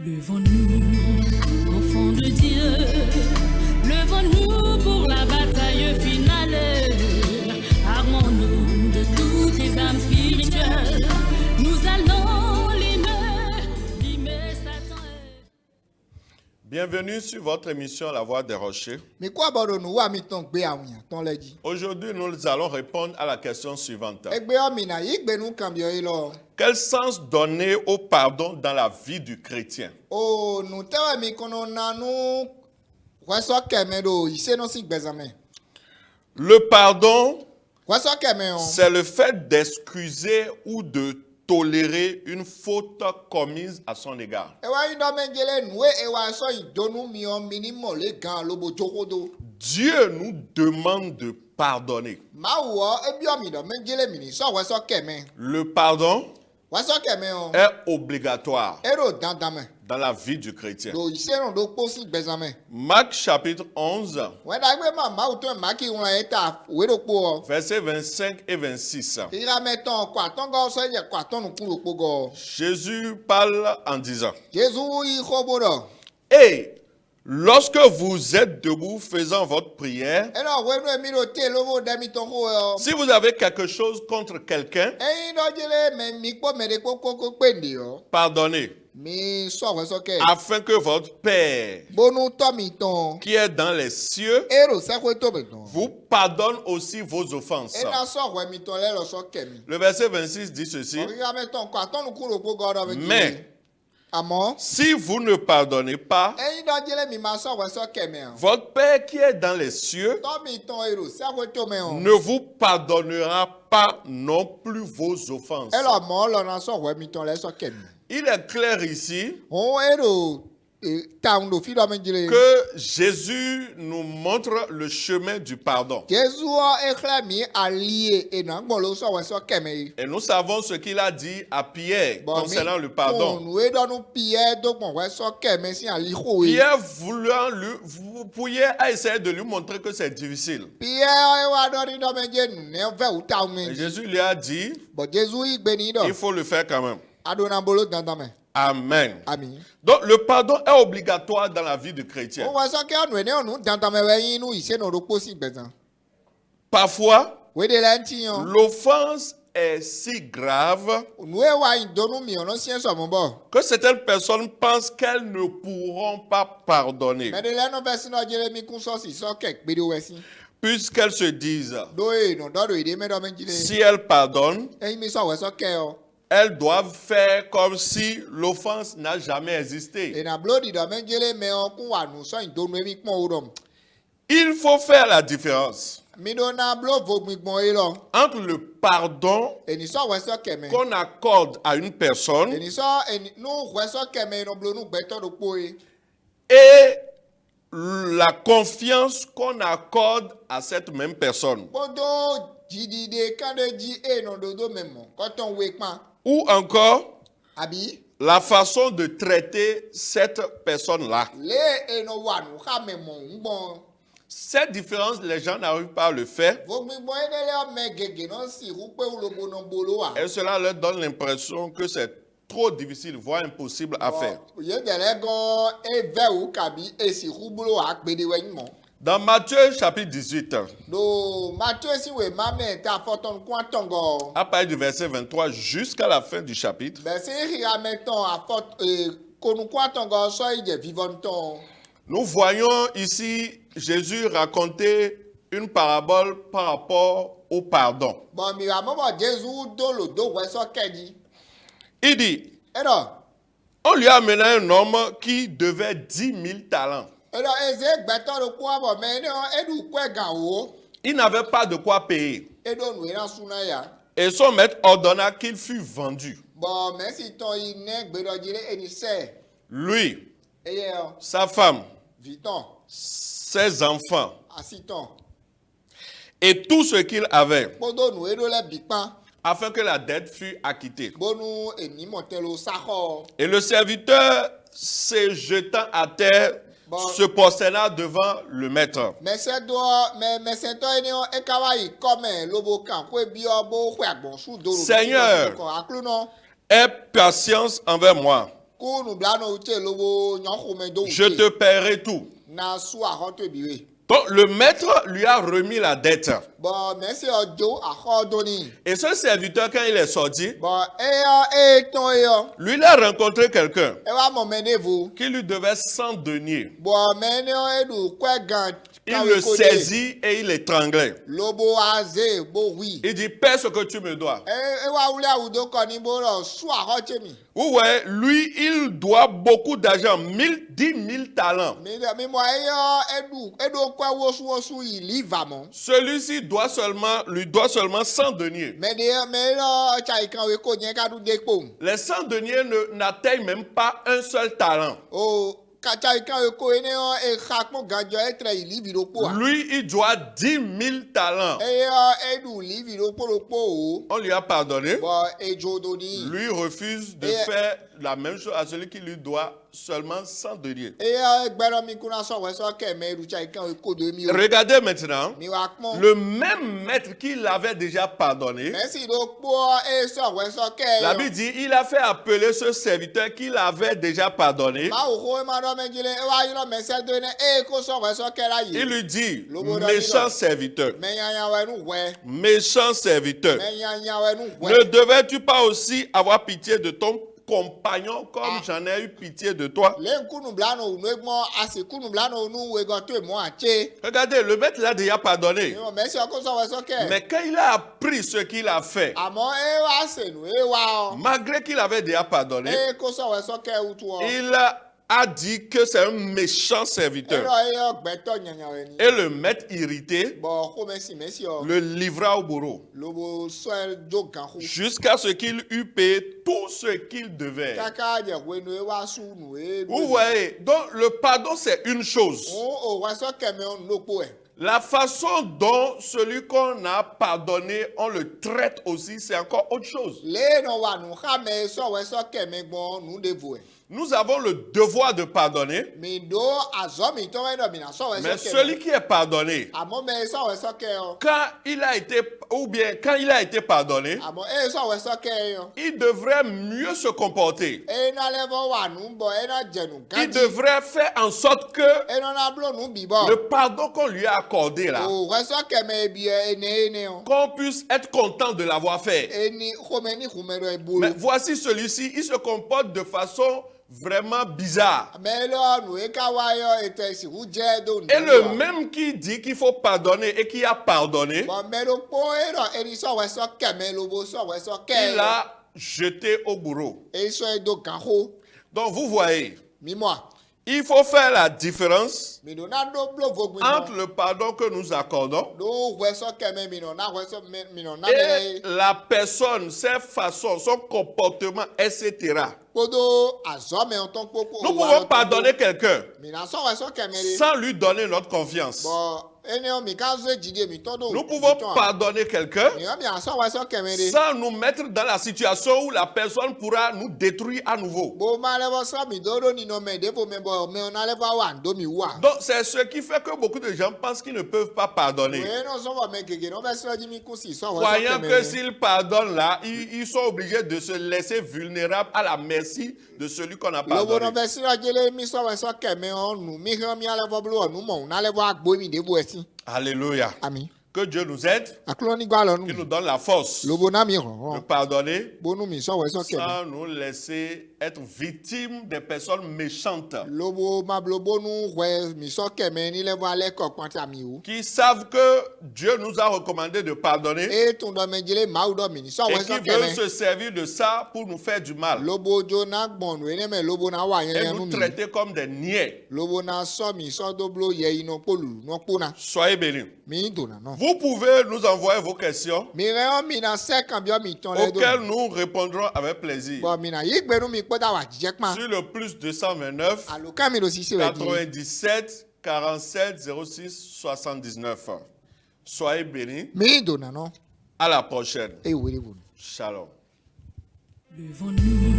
Levons-nous, enfants de Dieu, levons-nous pour la bataille finale. Armons-nous de toutes les âmes spirituelles. Nous allons limer Satan. Bienvenue sur votre émission La Voix des Rochers. Aujourd'hui, nous allons répondre à la question suivante. Quel sens donner au pardon dans la vie du chrétien? Le pardon, c'est le fait d'excuser ou de tolérer une faute commise à son égard. Dieu nous demande de pardonner. Le pardon est obligatoire dans la vie du chrétien. Marc chapitre 11, versets 25 et 26. Jésus parle en disant: Et lorsque vous êtes debout faisant votre prière, si vous avez quelque chose contre quelqu'un, pardonnez, afin que votre Père qui est dans les cieux vous pardonne aussi vos offenses. Le verset 26 dit ceci: Mais si vous ne pardonnez pas, votre Père qui est dans les cieux ne vous pardonnera pas non plus vos offenses. Il est clair ici que Jésus nous montre le chemin du pardon. Et nous savons ce qu'il a dit à Pierre concernant le pardon. Pierre a essayé de lui montrer que c'est difficile. Et Jésus lui a dit: il faut le faire quand même. Amen. Donc le pardon est obligatoire dans la vie du chrétien. Parfois, l'offense est si grave que certaines personnes pensent qu'elles ne pourront pas pardonner, puisqu'elles se disent, si elles pardonnent, elles doivent faire comme si l'offense n'a jamais existé. Il faut faire la différence entre le pardon qu'on accorde à une personne et la confiance qu'on accorde à cette même personne. Ou encore, la façon de traiter cette personne-là. Cette différence, les gens n'arrivent pas à le faire. Et cela leur donne l'impression que c'est trop difficile, voire impossible à faire. Dans Matthieu chapitre 18, à partir du verset 23 jusqu'à la fin du chapitre, nous voyons ici Jésus raconter une parabole par rapport au pardon. Il dit, on lui a amené un homme qui devait 10 000 talents. Il n'avait pas de quoi payer. Et son maître ordonna qu'il fût vendu. Lui, sa femme, ses enfants et tout ce qu'il avait, afin que la dette fût acquittée. Et le serviteur, se jetant à terre, se prosterna devant le maître. Seigneur, aie patience envers moi. Je te paierai tout. Donc le maître lui a remis la dette. Et ce serviteur, quand il est sorti, lui il a rencontré quelqu'un qui lui devait 100 deniers. Il le saisit et il l'étranglait. Il dit, paie ce que tu me dois. Vous voyez, lui, il doit beaucoup d'argent, 10 000 talents. Celui-ci lui doit seulement 100 deniers. Les 100 deniers n'atteignent même pas un seul talent. Lui, il doit 10 000 talents. On lui a pardonné. Lui refuse de faire la même chose à celui qui lui doit seulement 100 deniers. Regardez maintenant, le même maître qui l'avait déjà pardonné, la Bible dit, il a fait appeler ce serviteur qui l'avait déjà pardonné. Il lui dit, méchant serviteur, ne devais-tu pas aussi avoir pitié de ton compagnon comme j'en ai eu pitié de toi? Regardez, le maître l'a déjà pardonné. Mais quand il a appris ce qu'il a fait, malgré qu'il avait déjà pardonné, il a dit que c'est un méchant serviteur. Et le maître irrité le livra au bourreau jusqu'à ce qu'il eût payé tout ce qu'il devait. Vous voyez, donc le pardon c'est une chose. La façon dont celui qu'on a pardonné, on le traite aussi, c'est encore autre chose. Nous avons le devoir de pardonner. Mais celui qui est pardonné, quand il a été pardonné, il devrait mieux se comporter. Il devrait faire en sorte que le pardon qu'on lui a accordé là, qu'on puisse être content de l'avoir fait. Mais voici celui-ci, il se comporte de façon vraiment bizarre. Et le même qui dit qu'il faut pardonner et qui a pardonné, il a jeté au bourreau. Donc vous voyez, il faut faire la différence entre le pardon que nous accordons et la personne, ses façons, son comportement, etc. Nous pouvons pardonner quelqu'un sans lui donner notre confiance. Nous pouvons pardonner quelqu'un sans nous mettre dans la situation où la personne pourra nous détruire à nouveau. Donc c'est ce qui fait que beaucoup de gens pensent qu'ils ne peuvent pas pardonner. Croyant que s'ils pardonnent là, ils sont obligés de se laisser vulnérables à la merci de celui qu'on a pardonné. Alléluia. Amen. Que Dieu nous aide, qu'il nous donne la force de pardonner sans nous laisser être victimes des personnes méchantes qui savent que Dieu nous a recommandé de pardonner et qui veulent se servir de ça pour nous faire du mal et nous traiter comme des niais. Soyez bénis. Vous pouvez nous envoyer vos questions auxquelles nous répondrons avec plaisir. Sur le plus 229 97 47 06 79. Soyez bénis. À la prochaine. Shalom. Levons-nous.